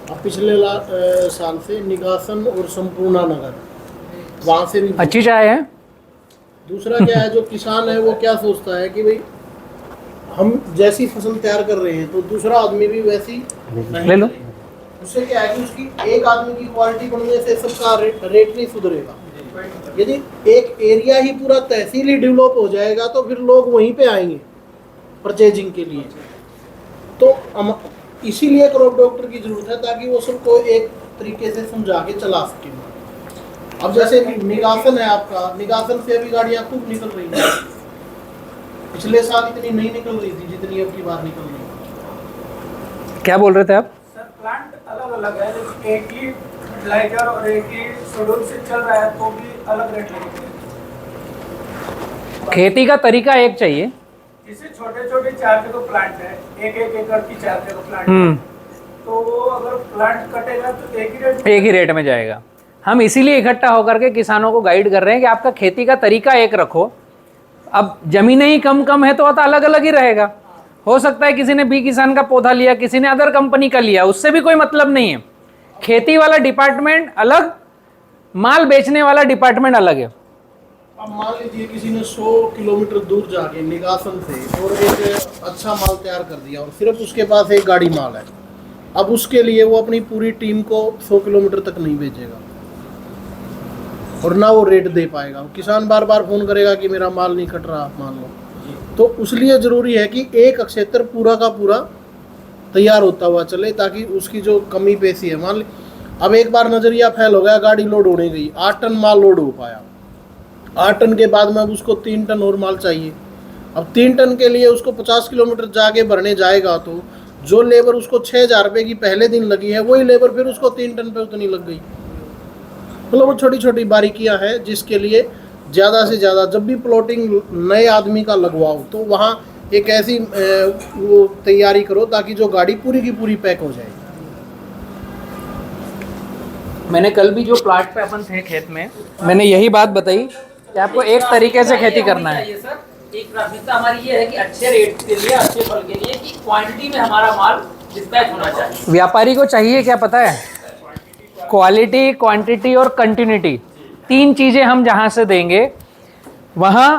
अब पिछले साल से निगासन और संपूर्णा नगर वहाँ से भी अच्छी चाय है। दूसरा क्या है, जो किसान है वो क्या सोचता है कि भाई हम जैसी फसल तैयार कर रहे हैं तो दूसरा आदमी भी वैसी नहीं ले लो। करेगा। उससे क्या है कि उसकी एक आदमी की क्वालिटी बढ़ने से सबका रेट नहीं सुधरेगा। यदि एक एरिया ही पूरा तहसील ही डेवलप हो जाएगा तो फिर लोग वहीं पे आएंगे परचेजिंग के लिए। तो इसीलिए क्रॉप डॉक्टर की जरूरत है ताकि वो सबको एक तरीके से समझा के चला सके। अब जैसे निगासन है आपका, निगासन से अभी गाड़ियां खूब निकल रही हैं। पिछले साल इतनी नहीं निकल रही थी जितनी अब की बार निकल रही है। क्या बोल रहे थे आप? सर प्लांट अलग अलग है, लेकिन एक ही फर्टिलाइजर और एक ही शेड्यूल से चल रहा है तो भी अलग रेट लगेंगे। खेती का तरीका एक चाहिए। जैसे छोटे छोटे 4 किलो प्लांट है, एक एकड़ की 4 किलो प्लांट है, तो वो अगर प्लांट कटेगा तो एक ही रेट में जाएगा। हम इसीलिए इकट्ठा होकर के किसानों को गाइड कर रहे हैं कि आपका खेती का तरीका एक रखो। अब जमीनें ही कम कम है तो अलग अलग ही रहेगा। हो सकता है किसी ने बी किसान का पौधा लिया, किसी ने अदर कंपनी का लिया, उससे भी कोई मतलब नहीं है। खेती वाला डिपार्टमेंट अलग, माल बेचने वाला डिपार्टमेंट अलग है। अब मान लीजिए किसी ने 100 किलोमीटर दूर जाके निगासन से और एक अच्छा माल तैयार कर दिया और सिर्फ उसके पास एक गाड़ी माल है। अब उसके लिए वो अपनी पूरी टीम को 100 किलोमीटर तक नहीं भेजेगा और ना वो रेट दे पाएगा। किसान बार बार फोन करेगा कि मेरा माल नहीं कट रहा, मान लो। तो उसलिए ज़रूरी है कि एक क्षेत्र पूरा का पूरा तैयार होता हुआ चले ताकि उसकी जो कमी पेशी है, मान ली अब एक बार नज़रिया फैल हो गया, गाड़ी लोड होने गई, 8 टन माल लोड हो पाया। 8 टन के बाद में अब उसको 3 टन और माल चाहिए। अब 3 टन के लिए उसको 50 किलोमीटर जाके भरने जाएगा तो जो लेबर उसको 6,000 रुपये की पहले दिन लगी है वही लेबर फिर उसको 3 टन पे उतनी लग गई। मतलब वो छोटी छोटी बारीकियां हैं जिसके लिए ज़्यादा से ज़्यादा जब भी प्लॉटिंग नए आदमी का लगवाओ तो वहाँ एक ऐसी वो तैयारी करो ताकि जो गाड़ी पूरी की पूरी पैक हो जाए। मैंने कल भी जो प्लाट पे अपन थे खेत में, मैंने यही बात बताई कि आपको एक तरीके से खेती करना है। एक प्राथमिकता हमारी ये है कि अच्छे रेट के लिए, अच्छे फल के लिए कि क्वांटिटी में हमारा माल डिस्पैच होना चाहिए। व्यापारी को चाहिए क्या पता है? क्वालिटी, क्वांटिटी और कंटिन्यूटी, 3 चीज़ें हम जहाँ से देंगे वहाँ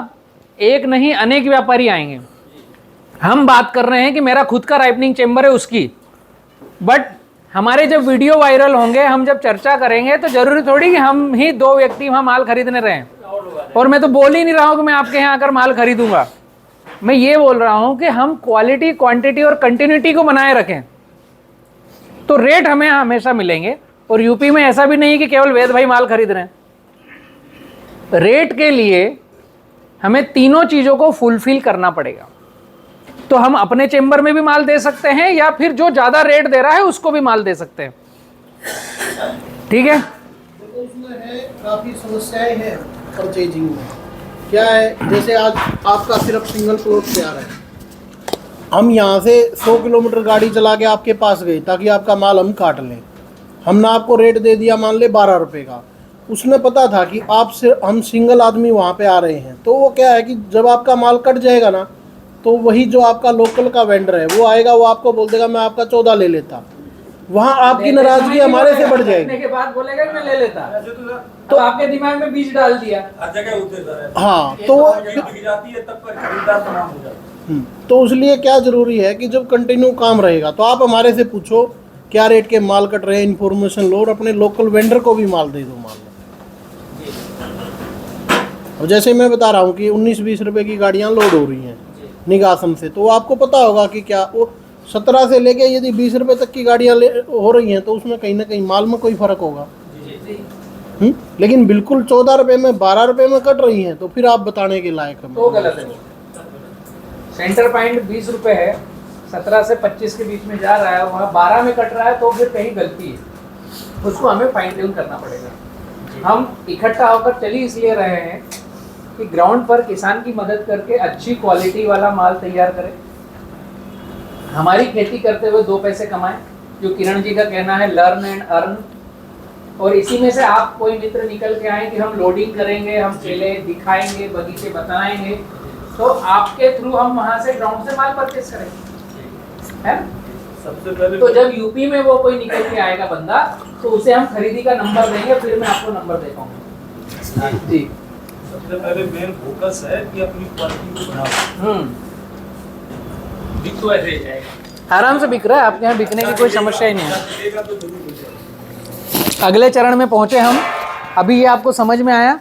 एक नहीं अनेक व्यापारी आएंगे। हम बात कर रहे हैं कि मेरा खुद का राइपनिंग चेम्बर है उसकी, बट हमारे जब वीडियो वायरल होंगे, हम जब चर्चा करेंगे तो जरूरी थोड़ी कि हम ही 2 व्यक्ति वहाँ माल खरीदने रहें। और मैं तो बोल ही नहीं रहा हूँ कि मैं आपके यहाँ आकर माल खरीदूंगा। मैं ये बोल रहा हूँ कि हम क्वालिटी, क्वांटिटी और कंटिन्यूटी को बनाए रखें तो रेट हमें हमेशा मिलेंगे। और यूपी में ऐसा भी नहीं कि केवल वेद भाई माल खरीद रहे हैं। रेट के लिए हमें तीनों चीज़ों को फुलफिल करना पड़ेगा। तो हम अपने चेंबर में भी माल दे सकते हैं या फिर जो ज़्यादा रेट दे रहा है उसको भी माल दे सकते हैं। ठीक है? देखो उसमें है काफ़ी समस्याएं हैं परचेजिंग में। क्या है, जैसे आज आपका सिर्फ सिंगल प्लॉट तैयार है, हम यहाँ से 100 किलोमीटर गाड़ी चला के आपके पास गए ताकि आपका माल हम काट लें। हमने आपको रेट दे दिया मान ले 12 रुपये का। उसने पता था कि आपसे हम सिंगल आदमी वहाँ पे आ रहे हैं, तो वो क्या है कि जब आपका माल कट जाएगा ना तो वही जो आपका लोकल का वेंडर है वो आएगा, वो आपको बोल देगा मैं आपका 14 ले लेता। वहाँ आपकी नाराजगी हमारे से बढ़ जाएगी। के बाद बोलेगा मैं ले लेता, तो आपके दिमाग में बीज डाल दिया। हाँ, तो इसलिए क्या जरूरी है कि जब कंटिन्यू काम रहेगा तो आप हमारे से पूछो क्या रेट के माल कट रहे हैं, इन्फॉर्मेशन लो और अपने लोकल वेंडर को भी माल दे दो। माल अब जैसे मैं बता रहा हूँ कि 19-20 रुपए की गाड़ियाँ लोड हो रही हैं निगासन से, तो आपको पता होगा कि क्या वो 17 से लेके यदि 20 रुपए तक की गाड़ियाँ हो रही हैं तो उसमें कहीं ना कहीं माल में कोई फ़र्क होगा। लेकिन बिल्कुल 14 रुपये में 12 रुपये में कट रही हैं तो फिर आप बताने के लायक हैं। तो गलत है। सेंटर पॉइंट 20 रुपये है, 17 से 25 के बीच में जा रहा है, वहाँ 12 में कट रहा है तो फिर कहीं गलती है, उसको हमें फाइन ट्यून करना पड़ेगा। हम इकट्ठा होकर चली इसलिए रहे हैं कि ग्राउंड पर किसान की मदद करके अच्छी क्वालिटी वाला माल तैयार करें, हमारी खेती करते हुए 2 पैसे कमाएं, जो किरण जी का कहना है लर्न एंड अर्न। और इसी में से आप कोई मित्र निकल के आए कि हम लोडिंग करेंगे, हम चले दिखाएंगे, बगीचे बताएंगे, तो आपके थ्रू हम वहाँ से ग्राउंड से माल परचेस करेंगे, है। सबसे पहले तो जब यूपी में वो कोई निकल के आएगा बंदा तो उसे हम खरीदी का नंबर देंगे, फिर मैं आपको नंबर दे पाऊंगा जी। सबसे पहले मेन फोकस है कि अपनी क्वालिटी को बढ़ाओ। बिक तो ऐसे ही जाएगा। आराम से बिक रहा है, आपके यहाँ बिकने की कोई समस्या ही नहीं है। बिकेगा तो जरूर हो जाएगा। अगले चरण में पहुंचे हम। अभी ये आपको समझ में आया